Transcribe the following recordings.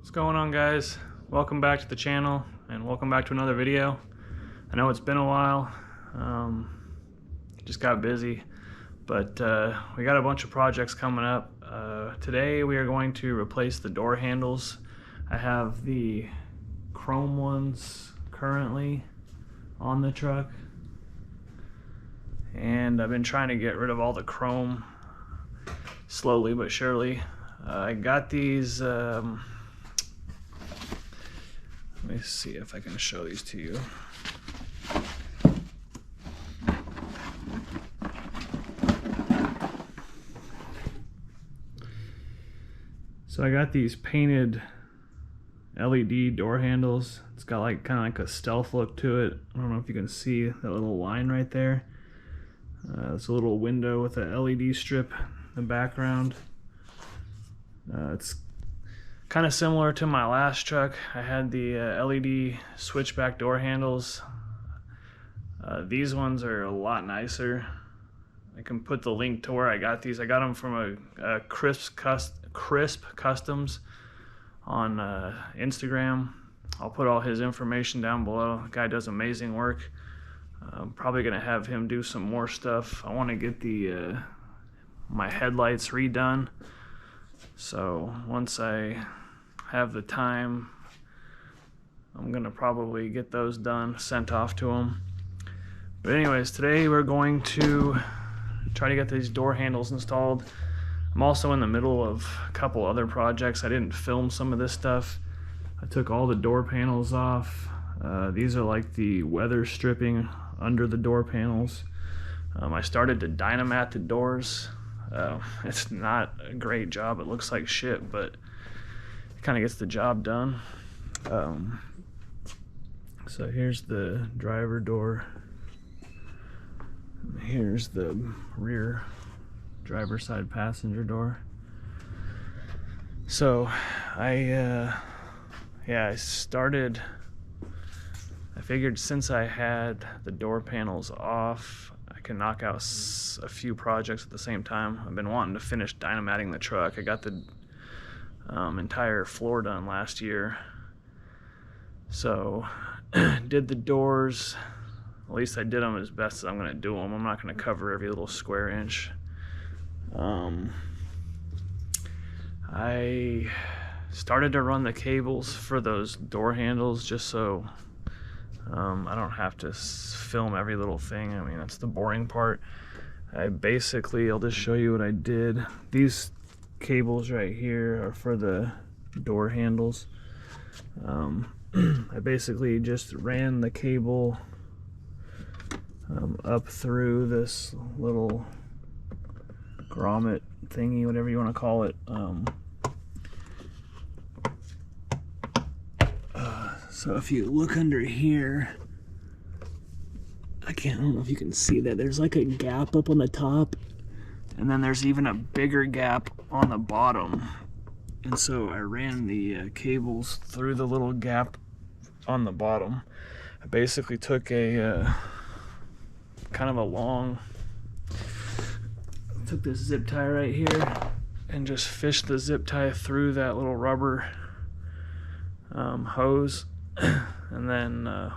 What's going on, guys? Welcome back to the channel and welcome back to another video. I know it's been a while, just got busy, but we got a bunch of projects coming up. Today we are going to replace the door handles. I have the chrome ones currently on the truck, and I've been trying to get rid of all the chrome slowly but surely. I got these let me see if I can show these to you. So I got these painted LED door handles. It's got like kind of like a stealth look to it. I don't know if you can see that little line right there. It's a little window with a LED strip in the background. It's kind of similar to my last truck. I had the LED switchback door handles. These ones are a lot nicer. I can put the link to where I got these. I got them from a Crisp Customs on Instagram. I'll put all his information down below. The guy does amazing work. I'm probably gonna have him do some more stuff. I want to get the my headlights redone. So once I have the time, I'm gonna probably get those done, sent off to him. But anyways, today we're going to try to get these door handles installed. I'm also in the middle of a couple other projects. I didn't film some of this stuff. I took all the door panels off. These are like the weather stripping under the door panels. I started to dynamat the doors. It's not a great job. It looks like shit, but it kind of gets the job done. So here's the driver door. Here's the rear driver side passenger door. So I figured since I had the door panels off, I can knock out a few projects at the same time. I've been wanting to finish dynamating the truck. I got the entire floor done last year. So did the doors. At least I did them as best as I'm going to do them. I'm not going to cover every little square inch. I started to run the cables for those door handles just so I don't have to film every little thing. I mean, that's the boring part. I'll just show you what I did. These cables right here are for the door handles. I basically just ran the cable up through this little grommet thingy, whatever you want to call it. So if you look under here, I don't know if you can see that. There's like a gap up on the top, and then there's even a bigger gap on the bottom. And so I ran the cables through the little gap on the bottom. I basically took a took this zip tie right here and just fished the zip tie through that little rubber hose, and then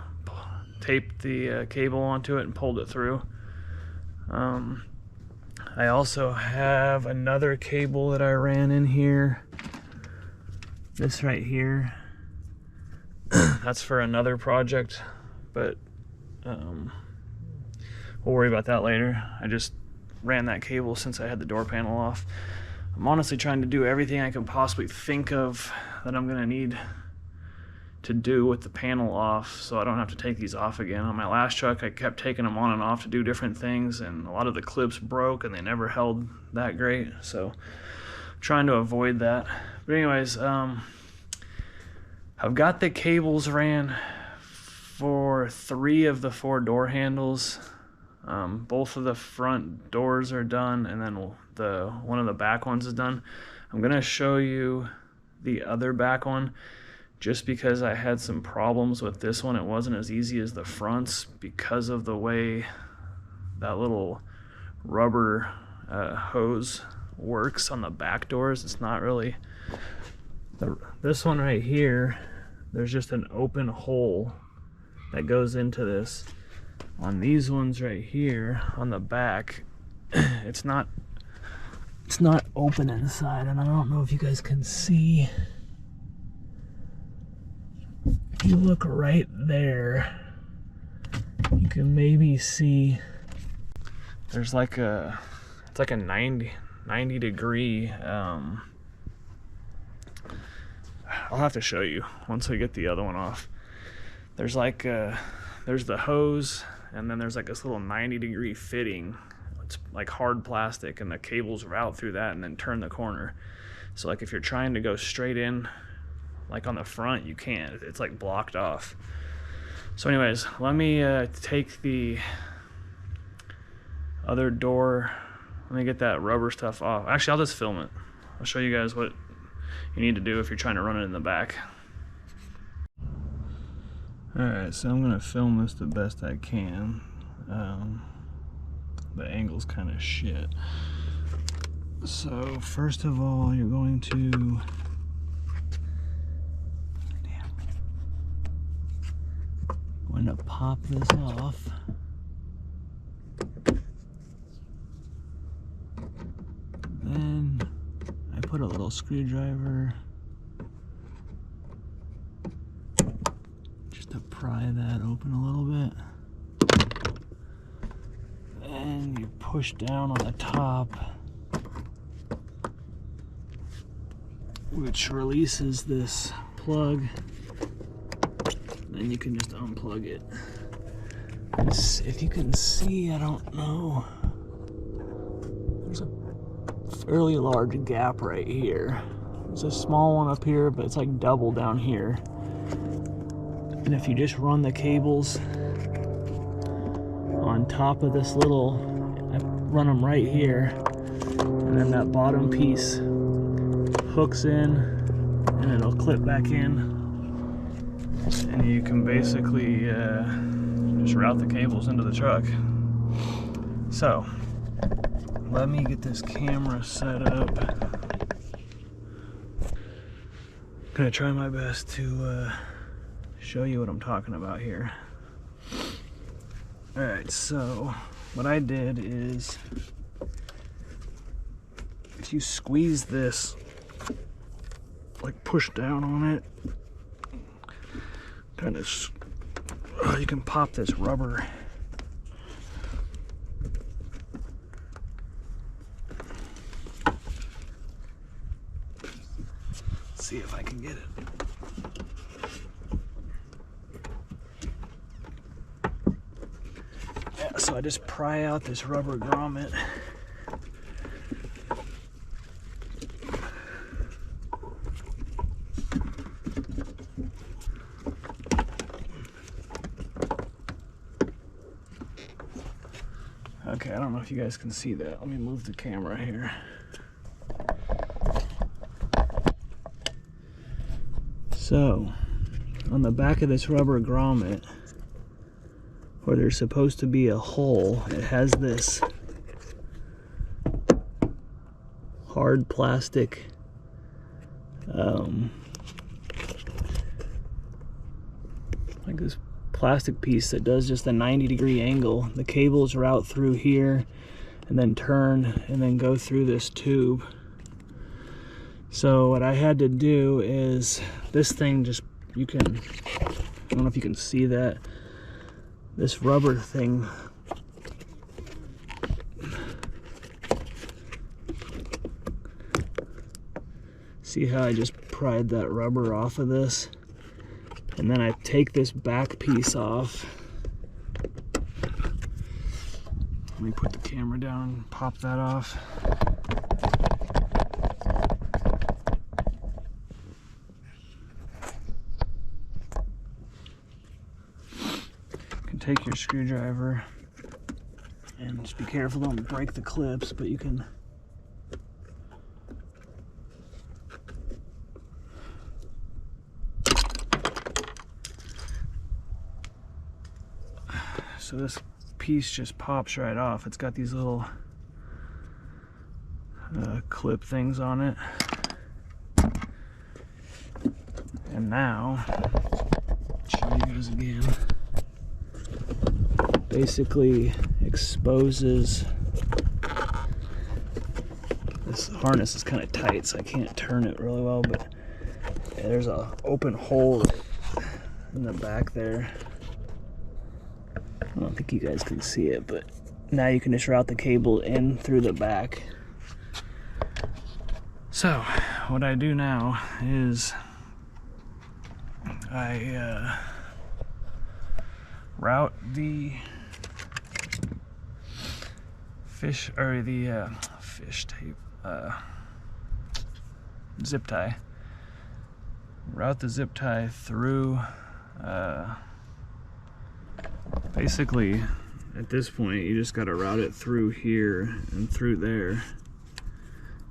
taped the cable onto it and pulled it through. I also have another cable that I ran in here. This right here. That's for another project, but we'll worry about that later. I just ran that cable since I had the door panel off. I'm honestly trying to do everything I can possibly think of that I'm gonna need to do with the panel off, so I don't have to take these off again. On my last truck, I kept taking them on and off to do different things, and a lot of the clips broke and they never held that great, so I'm trying to avoid that. But anyways, I've got the cables ran for 3 of the 4 door handles. Both of the front doors are done, and then one of the back ones is done. I'm gonna show you the other back one just because I had some problems with this one. It wasn't as easy as the fronts because of the way that little rubber hose works on the back doors. It's not really This one right here, there's just an open hole that goes into this. On these ones right here on the back, it's not open inside, and I don't know if you guys can see. If you look right there, you can maybe see there's like it's like a 90 degree, I'll have to show you once I get the other one off. There's like there's the hose, and then there's like this little 90 degree fitting. It's like hard plastic, and the cables route through that and then turn the corner. So like if you're trying to go straight in, like on the front, you can't. It's like blocked off. So anyways, let me take the other door. Let me get that rubber stuff off. Actually, I'll just film it. I'll show you guys what you need to do if you're trying to run it in the back. Alright, so I'm gonna film this the best I can. The angle's kind of shit. So first of all, you're going to pop this off. Then I put a little screwdriver just to pry that open a little bit. And you push down on the top, which releases this plug. Then you can just unplug it. If you can see, I don't know. There's a fairly large gap right here. There's a small one up here, but it's like double down here. And if you just run the cables on top of this little, I run them right here, and then that bottom piece hooks in and it'll clip back in, and you can basically just route the cables into the truck. So let me get this camera set up. I'm gonna try my best to show you what I'm talking about here. Alright, so what I did is, if you squeeze this, like push down on it, kind of, you can pop this rubber. Let's see if I can get it. So I just pry out this rubber grommet. Okay, I don't know if you guys can see that. Let me move the camera here. So, on the back of this rubber grommet, where there's supposed to be a hole, it has this hard plastic like this plastic piece that does just a 90-degree angle. The cables route through here and then turn and then go through this tube. So what I had to do is, this thing just, I don't know if you can see that, this rubber thing, see how I just pried that rubber off of this, and then I take this back piece off. Let me put the camera down and pop that off. Take your screwdriver and just be careful, don't break the clips, but you can so this piece just pops right off. It's got these little clip things on it. And now, show you guys again. Basically exposes, this harness is kind of tight, so I can't turn it really well, but yeah, there's a open hole in the back there. I don't think you guys can see it, but now you can just route the cable in through the back. So what I do now is I route the fish tape, zip tie. Route the zip tie through, basically at this point you just got to route it through here and through there,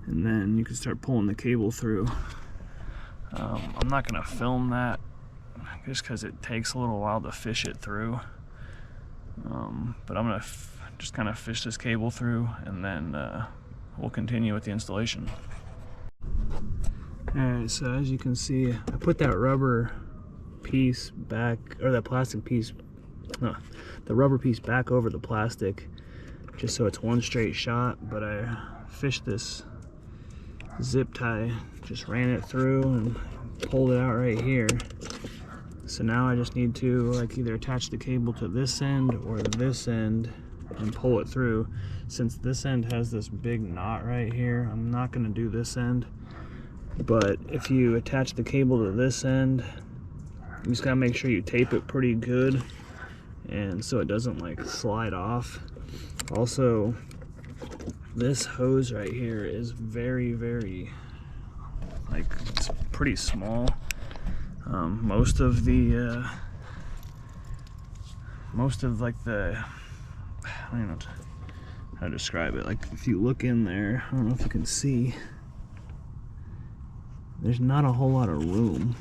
and then you can start pulling the cable through. I'm not going to film that just because it takes a little while to fish it through, but I'm going to just kind of fish this cable through, and then we'll continue with the installation. Alright, so as you can see, I put that rubber piece back, or that plastic piece, no, the rubber piece back over the plastic just so it's one straight shot, but I fished this zip tie, just ran it through and pulled it out right here. So now I just need to like either attach the cable to this end or this end and pull it through. Since this end has this big knot right here, I'm not going to do this end, but if you attach the cable to this end, you just got to make sure you tape it pretty good and so it doesn't like slide off. Also, this hose right here is very like, it's pretty small. Most of like the, I don't know how to describe it. Like if you look in there, I don't know if you can see, there's not a whole lot of room.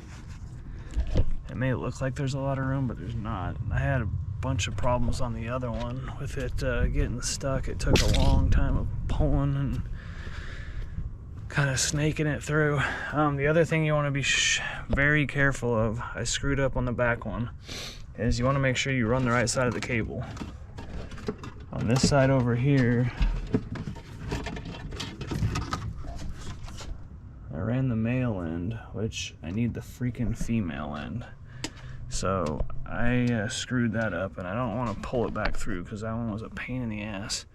It may look like there's a lot of room, but there's not. I had a bunch of problems on the other one with it getting stuck. It took a long time of pulling and kind of snaking it through. The other thing you want to be very careful of, I screwed up on the back one, is you want to make sure you run the right side of the cable. On this side over here, I ran the male end, which I need the freaking female end. So I screwed that up, and I don't want to pull it back through because that one was a pain in the ass.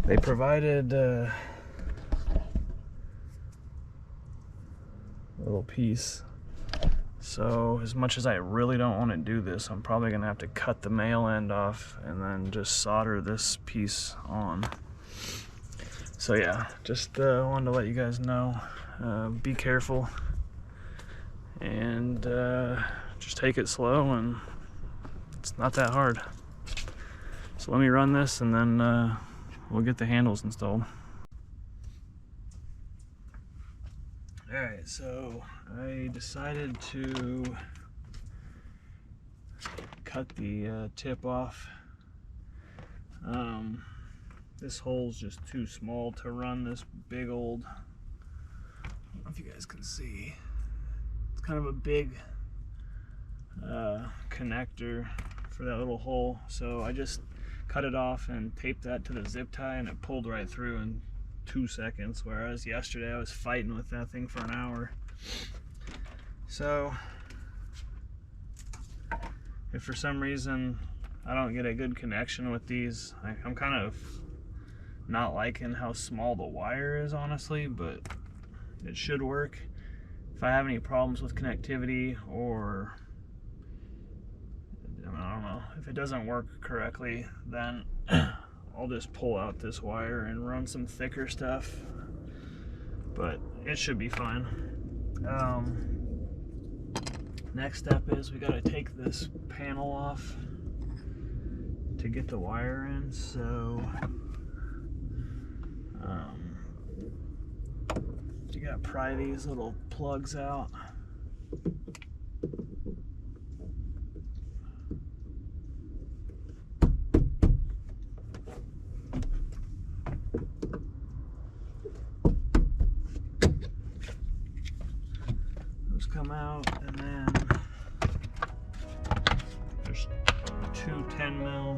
They provided a little piece. So as much as I really don't want to do this, I'm probably going to have to cut the male end off and then just solder this piece on. So yeah, just wanted to let you guys know, be careful and just take it slow, and it's not that hard. So let me run this and then we'll get the handles installed. Alright, so I decided to cut the tip off. This hole's just too small to run this big old, I don't know if you guys can see, it's kind of a big connector for that little hole. So I just cut it off and taped that to the zip tie, and it pulled right through in 2 seconds, whereas yesterday I was fighting with that thing for an hour. So if for some reason I don't get a good connection with these, I'm kind of not liking how small the wire is, honestly, but it should work. If I have any problems with connectivity, or I don't know, if it doesn't work correctly, then I'll just pull out this wire and run some thicker stuff, but it should be fine. Next step is we got to take this panel off to get the wire in. So you got to pry these little plugs out. come out, and then there's two 10 mil.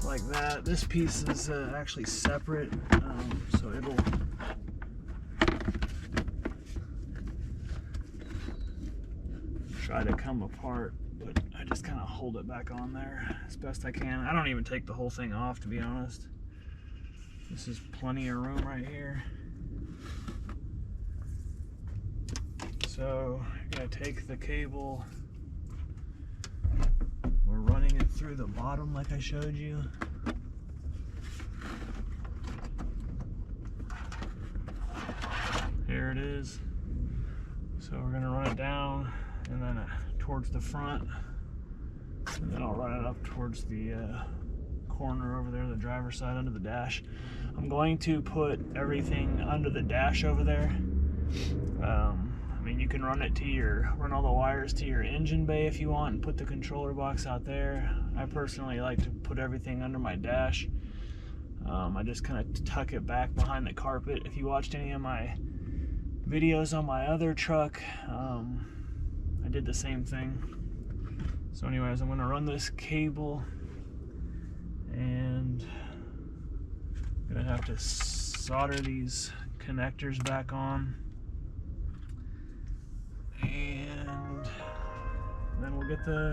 Like that. This piece is actually separate, so it'll try to come apart, but I just kind of hold it back on there as best I can. I don't even take the whole thing off, to be honest. This is plenty of room right here. So you're gonna take the cable, we're running it through the bottom like I showed you. Here it is. So we're gonna run it down and then towards the front, and then I'll run it up towards the corner over there, the driver's side under the dash. I'm going to put everything under the dash over there. I mean, you can run all the wires to your engine bay if you want and put the controller box out there. I personally like to put everything under my dash. I just kind of tuck it back behind the carpet. If you watched any of my videos on my other truck, I did the same thing. So anyways, I'm gonna run this cable and I'm gonna have to solder these connectors back on. And then we'll get the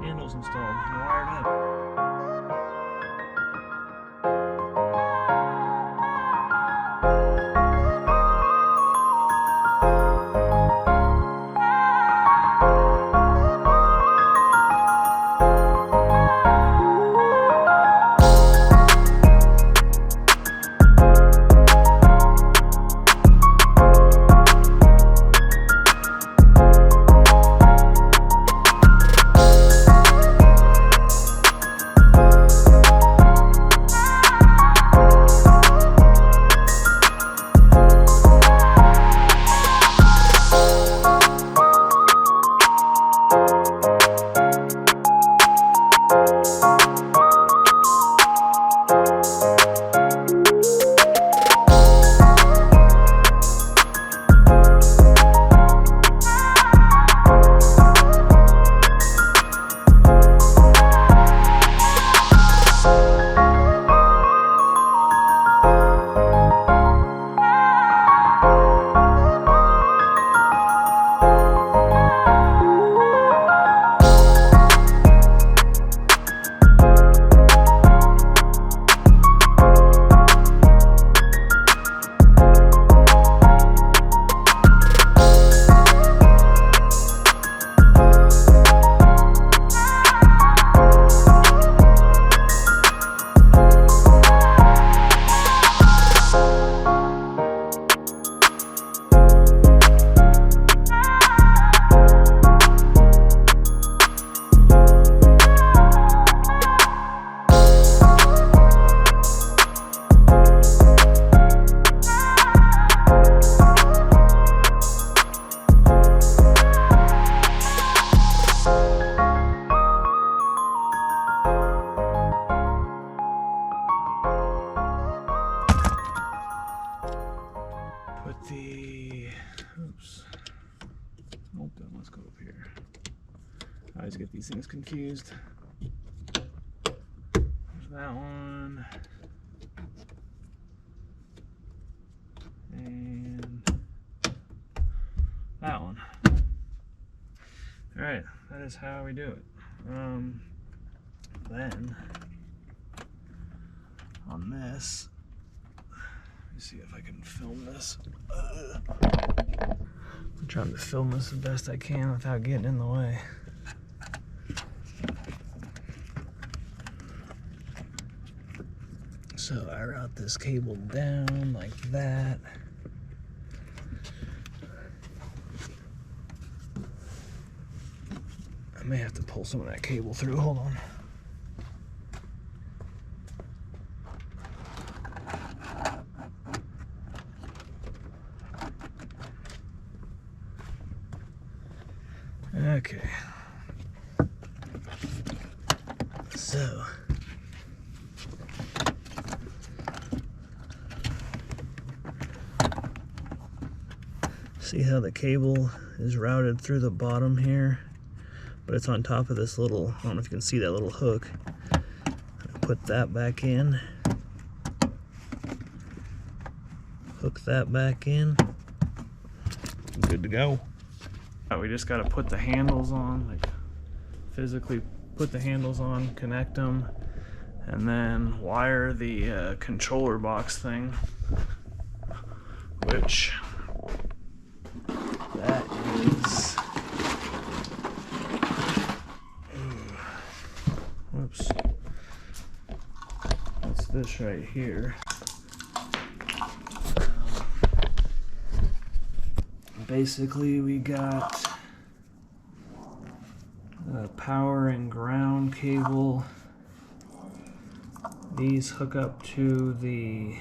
handles installed and wired up. everything's confused. There's that one. And that one. Alright, that is how we do it. Then on this, let me see if I can film this. I'm trying to film this the best I can without getting in the way. So I route this cable down like that. I may have to pull some of that cable through, hold on. Okay. So see how the cable is routed through the bottom here, but it's on top of this little, I don't know if you can see that little hook. Put that back in. Hook that back in. Good to go. We just got to put the handles on, like physically put the handles on, connect them, and then wire the controller box thing, which that is, whoops, that's this right here. Basically, we got a power and ground cable. These hook up to the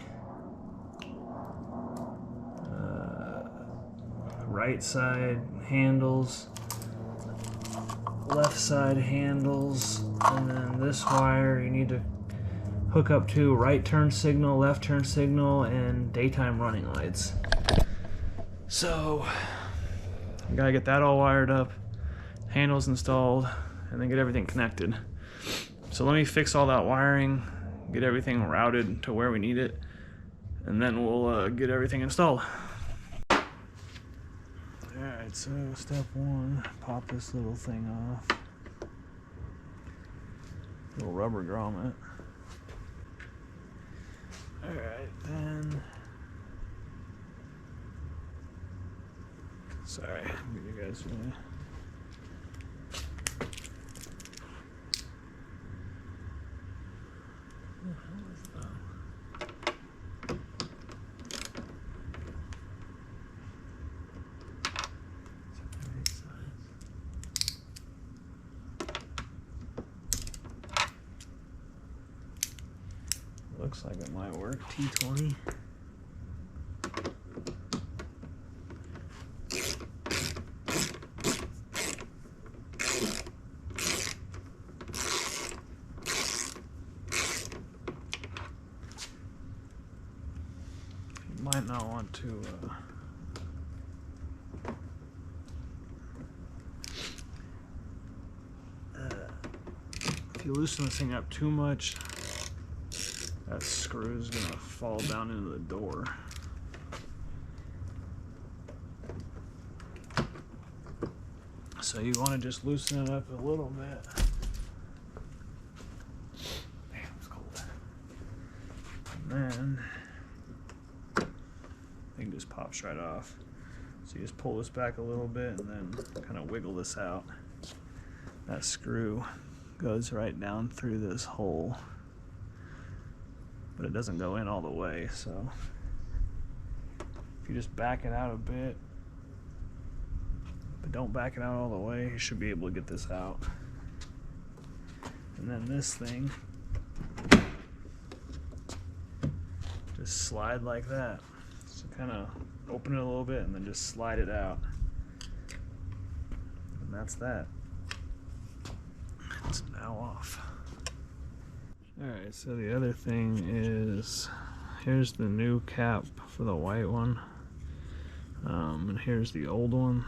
right side handles, left side handles, and then this wire you need to hook up to right turn signal, left turn signal, and daytime running lights. So I gotta get that all wired up, handles installed, and then get everything connected. So let me fix all that wiring, get everything routed to where we need it, and then we'll get everything installed. Alright, so step one, pop this little thing off. Little rubber grommet. Alright, then sorry, I'll get you guys away. Looks like it might work. T20. Might not want to if you loosen this thing up too much, that screw is gonna fall down into the door. So you want to just loosen it up a little bit. Damn, it's cold. And then thing just pops right off. So you just pull this back a little bit and then kind of wiggle this out. That screw goes right down through this hole, but it doesn't go in all the way. So if you just back it out a bit, but don't back it out all the way, you should be able to get this out. And then this thing, just slide like that. So kind of open it a little bit and then just slide it out. And that's that. It's now off. Alright, so the other thing is, here's the new cap for the white one. And here's the old one.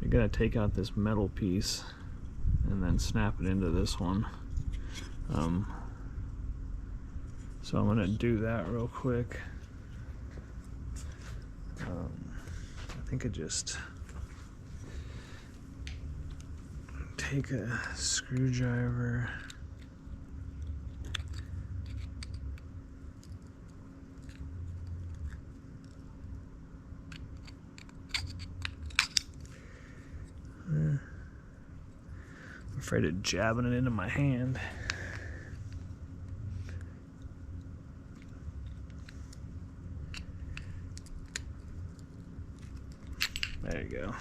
You gotta take out this metal piece and then snap it into this one. So I'm going to do that real quick. I think I just take a screwdriver. I'm afraid of jabbing it into my hand. There you go.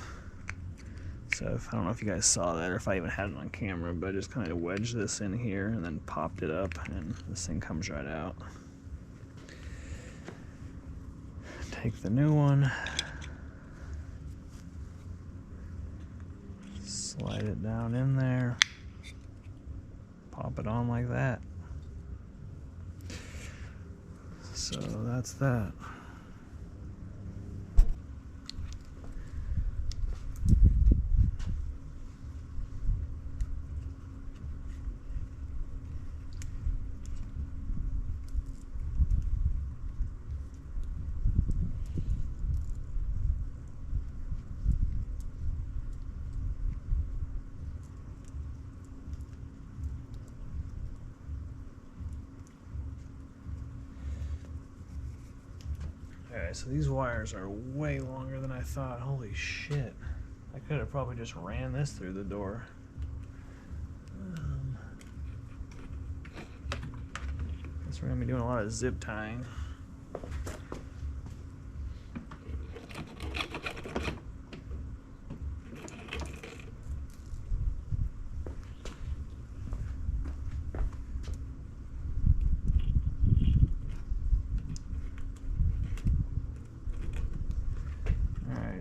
So I don't know if you guys saw that or if I even had it on camera, but I just kind of wedged this in here and then popped it up, and this thing comes right out. Take the new one, slide it down in there, pop it on like that. So that's that. Alright, so these wires are way longer than I thought. Holy shit. I could have probably just ran this through the door. Guess we're going to be doing a lot of zip tying.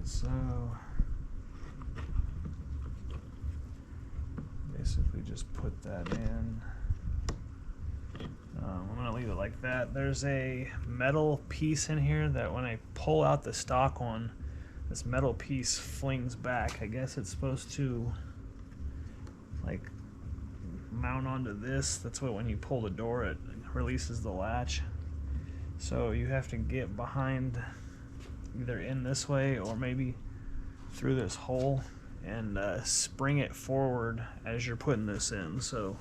So basically just put that in. I'm going to leave it like that. There's a metal piece in here that when I pull out the stock one, this metal piece flings back. I guess it's supposed to like mount onto this. That's what, when you pull the door, it releases the latch. So you have to get behind, either in this way or maybe through this hole, and spring it forward as you're putting this in. So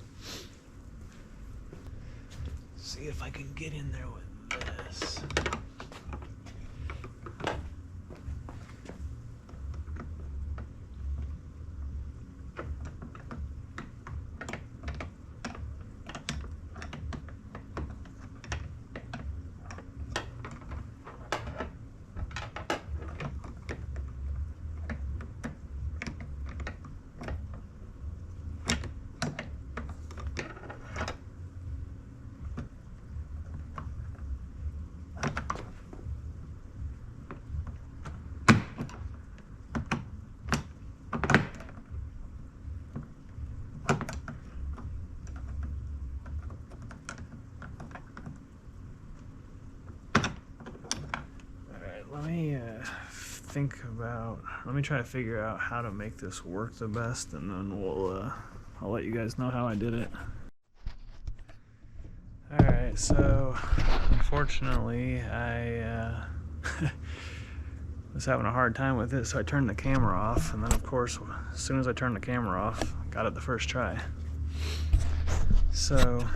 see if I can get in there with this. Let me try to figure out how to make this work the best, and then I'll let you guys know how I did it. Alright, so unfortunately I was having a hard time with it, so I turned the camera off, and then of course as soon as I turned the camera off, got it the first try. So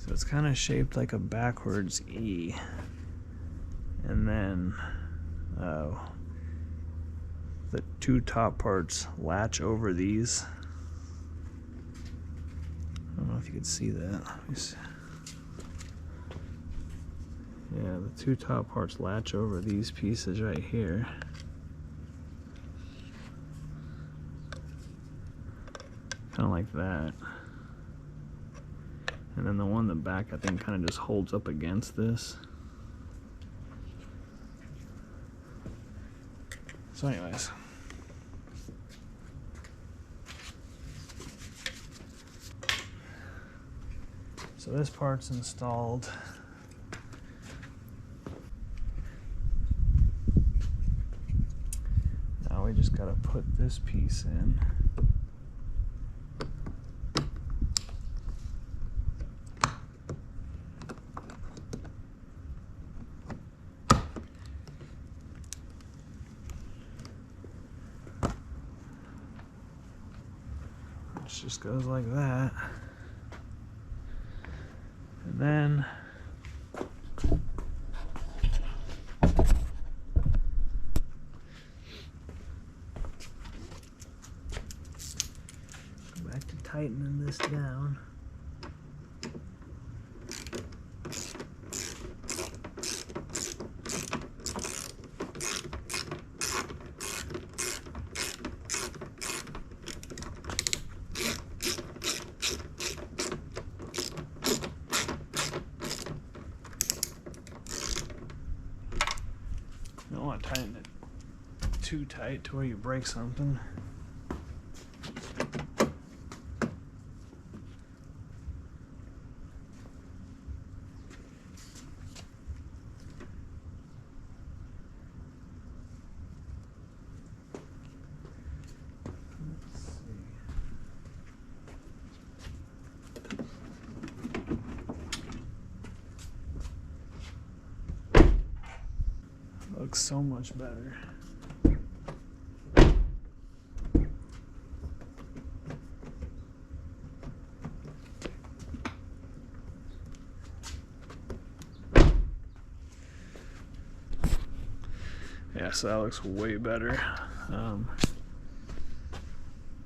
it's kind of shaped like a backwards E, and then the two top parts latch over these. I don't know if you can see that. Let me see. Yeah, the two top parts latch over these pieces right here. Kind of like that. And then the one in the back, I think, kind of just holds up against this. So anyways. So this part's installed. put this piece in. It just goes like that. And then go back to tightening this down. You don't want to tighten it too tight to where you break something. Looks so much better. Yeah, so that looks way better.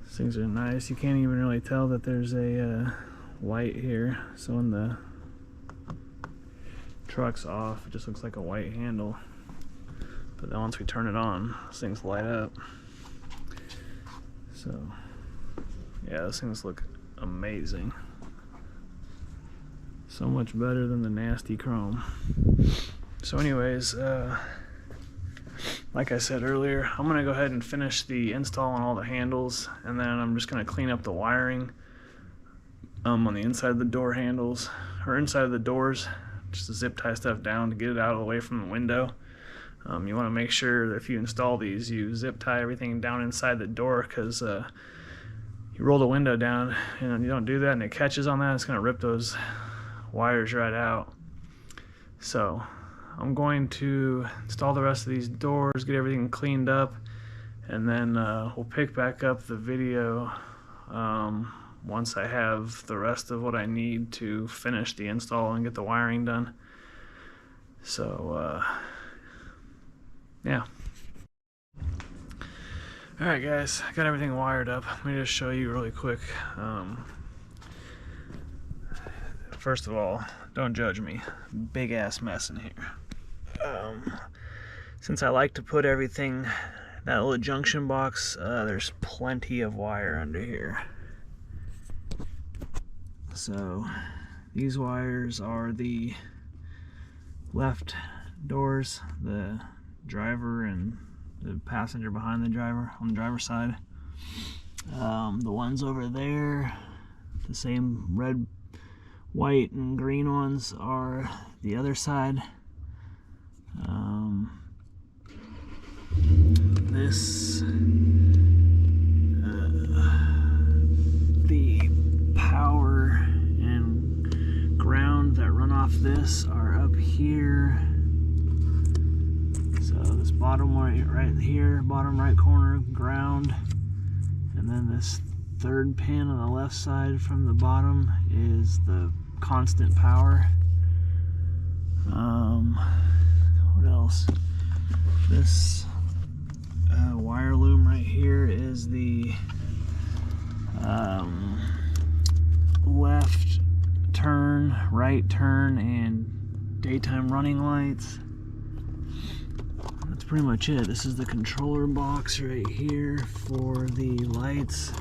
These things are nice. You can't even really tell that there's a light here. So when the truck's off, it just looks like a white handle. But then once we turn it on, these things light up. So, yeah, those things look amazing. So much better than the nasty chrome. So anyways, like I said earlier, I'm going to go ahead and finish the install on all the handles, and then I'm just going to clean up the wiring on the inside of the door handles, or inside of the doors, just to zip tie stuff down to get it out of the way from the window. You want to make sure that if you install these, you zip tie everything down inside the door, because you roll the window down and you don't do that and it catches on that, it's going to rip those wires right out. So I'm going to install the rest of these doors, get everything cleaned up, and then we'll pick back up the video once I have the rest of what I need to finish the install and get the wiring done. So yeah. Alright guys, I got everything wired up. Let me just show you really quick. First of all, don't judge me. Big ass mess in here. Since I like to put everything, that little junction box, there's plenty of wire under here. So these wires are the left doors, the driver and the passenger behind the driver on the driver's side. The ones over there, the same red, white, and green ones, are the other side. This, the power and ground that run off this are up here. So this bottom right here, bottom right corner, ground, and then this third pin on the left side from the bottom is the constant power. What else? This wire loom right here is the left turn, right turn, and daytime running lights. That's pretty much it. This is the controller box right here for the lights.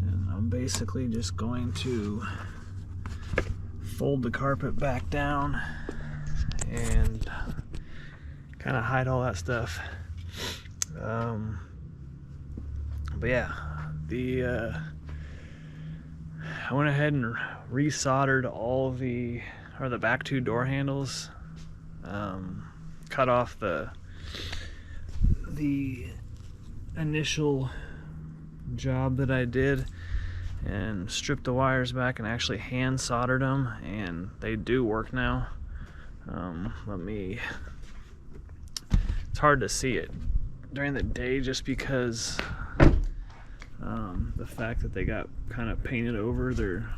And I'm basically just going to fold the carpet back down and kind of hide all that stuff. But yeah, I went ahead and resoldered all of the back two door handles. Cut off the initial job that I did and stripped the wires back and actually hand soldered them, and they do work now. It's hard to see it during the day just because the fact that they got kind of painted over, they're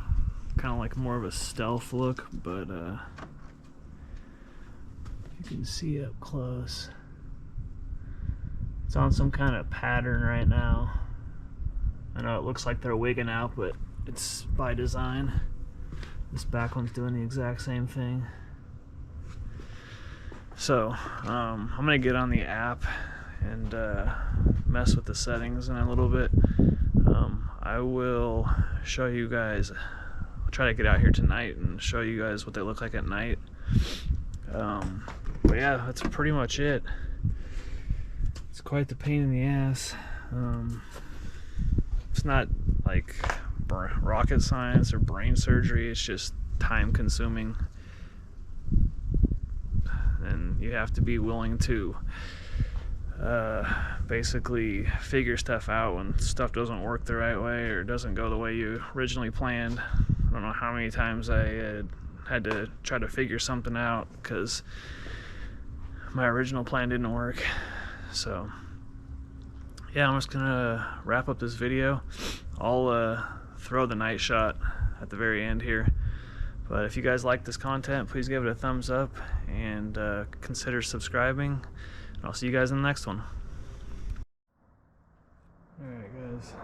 kind of like more of a stealth look, but you can see up close. It's on some kind of pattern right now. I know it looks like they're wigging out, but it's by design. This back one's doing the exact same thing. So I'm gonna get on the app and mess with the settings in a little bit. I will show you guys, I'll try to get out here tonight and show you guys what they look like at night. But yeah, that's pretty much it. It's quite the pain in the ass. It's not like rocket science or brain surgery, it's just time consuming. And you have to be willing to basically figure stuff out when stuff doesn't work the right way or doesn't go the way you originally planned. I don't know how many times I had to try to figure something out because my original plan didn't work. So yeah, I'm just gonna wrap up this video. I'll throw the night shot at the very end here. But if you guys like this content, please give it a thumbs up and consider subscribing. And I'll see you guys in the next one. Alright guys.